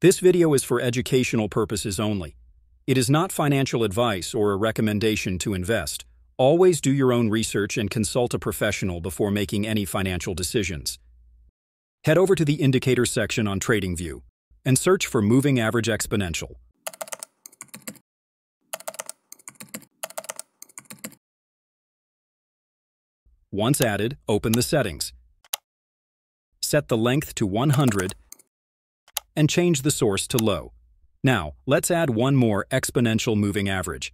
This video is for educational purposes only. It is not financial advice or a recommendation to invest. Always do your own research and consult a professional before making any financial decisions. Head over to the indicator section on TradingView and search for Moving Average Exponential. Once added, open the settings. Set the length to 100 and change the source to low. Now, let's add one more exponential moving average.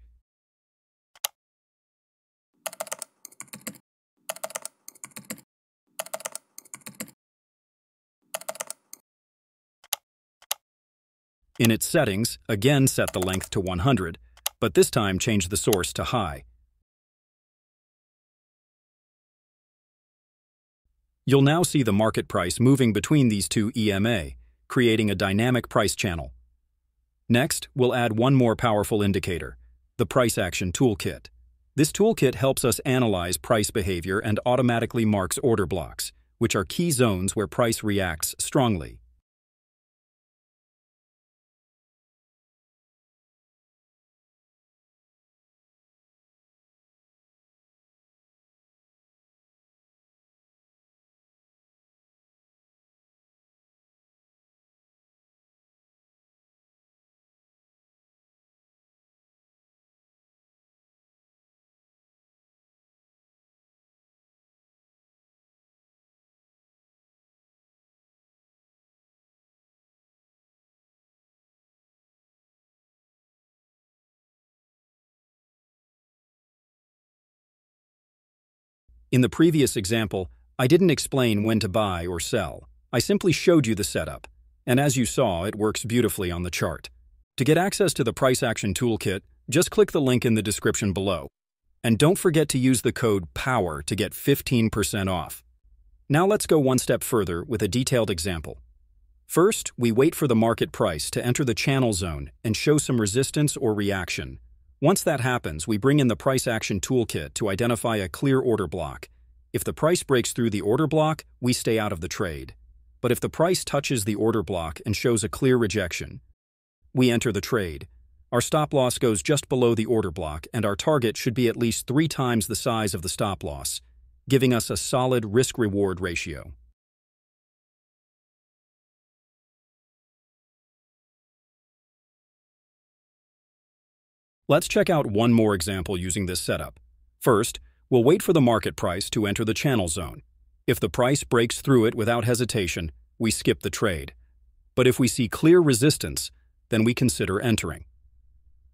In its settings, again set the length to 100, but this time change the source to high. You'll now see the market price moving between these two EMA, creating a dynamic price channel. Next, we'll add one more powerful indicator, the Price Action Toolkit. This toolkit helps us analyze price behavior and automatically marks order blocks, which are key zones where price reacts strongly. In the previous example, I didn't explain when to buy or sell. I simply showed you the setup, and as you saw, it works beautifully on the chart. To get access to the Price Action Toolkit, just click the link in the description below. And don't forget to use the code POWER to get 15% off. Now let's go one step further with a detailed example. First, we wait for the market price to enter the channel zone and show some resistance or reaction. Once that happens, we bring in the Price Action Toolkit to identify a clear order block. If the price breaks through the order block, we stay out of the trade. But if the price touches the order block and shows a clear rejection, we enter the trade. Our stop loss goes just below the order block, and our target should be at least 3 times the size of the stop loss, giving us a solid risk-reward ratio. Let's check out one more example using this setup. First, we'll wait for the market price to enter the channel zone. If the price breaks through it without hesitation, we skip the trade. But if we see clear resistance, then we consider entering.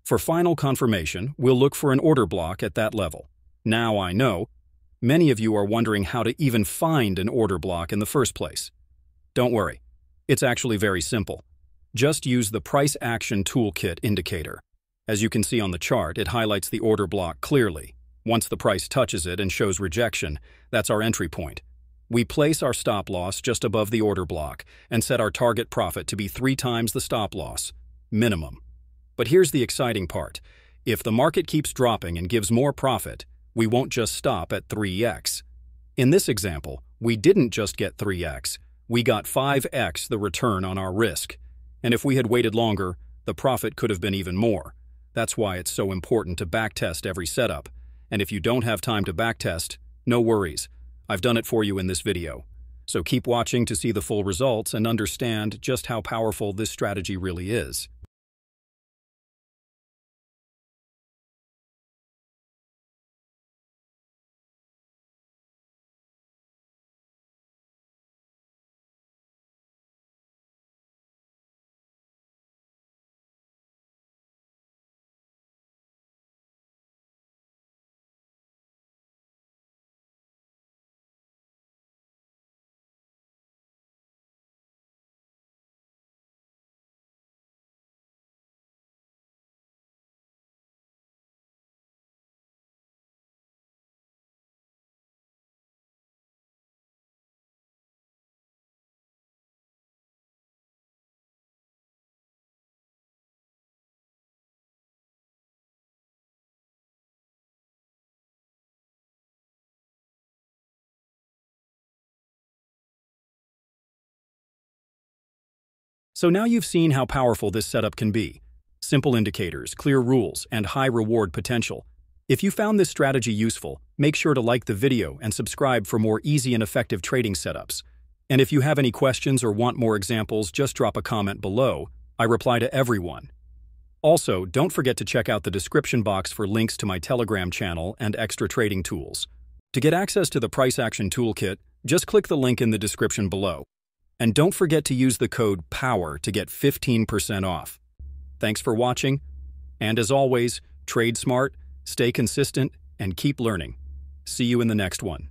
For final confirmation, we'll look for an order block at that level. Now I know, many of you are wondering how to even find an order block in the first place. Don't worry, it's actually very simple. Just use the Price Action Toolkit indicator. As you can see on the chart, it highlights the order block clearly. Once the price touches it and shows rejection, that's our entry point. We place our stop loss just above the order block and set our target profit to be 3 times the stop loss, minimum. But here's the exciting part. If the market keeps dropping and gives more profit, we won't just stop at 3x. In this example, we didn't just get 3x, we got 5x the return on our risk. And if we had waited longer, the profit could have been even more. That's why it's so important to backtest every setup. And if you don't have time to backtest, no worries. I've done it for you in this video. So keep watching to see the full results and understand just how powerful this strategy really is. So now you've seen how powerful this setup can be. Simple indicators, clear rules, and high reward potential. If you found this strategy useful, make sure to like the video and subscribe for more easy and effective trading setups. And if you have any questions or want more examples, just drop a comment below. I reply to everyone. Also, don't forget to check out the description box for links to my Telegram channel and extra trading tools. To get access to the Price Action Toolkit, just click the link in the description below. And don't forget to use the code POWER to get 15% off. Thanks for watching, and as always, trade smart, stay consistent, and keep learning. See you in the next one.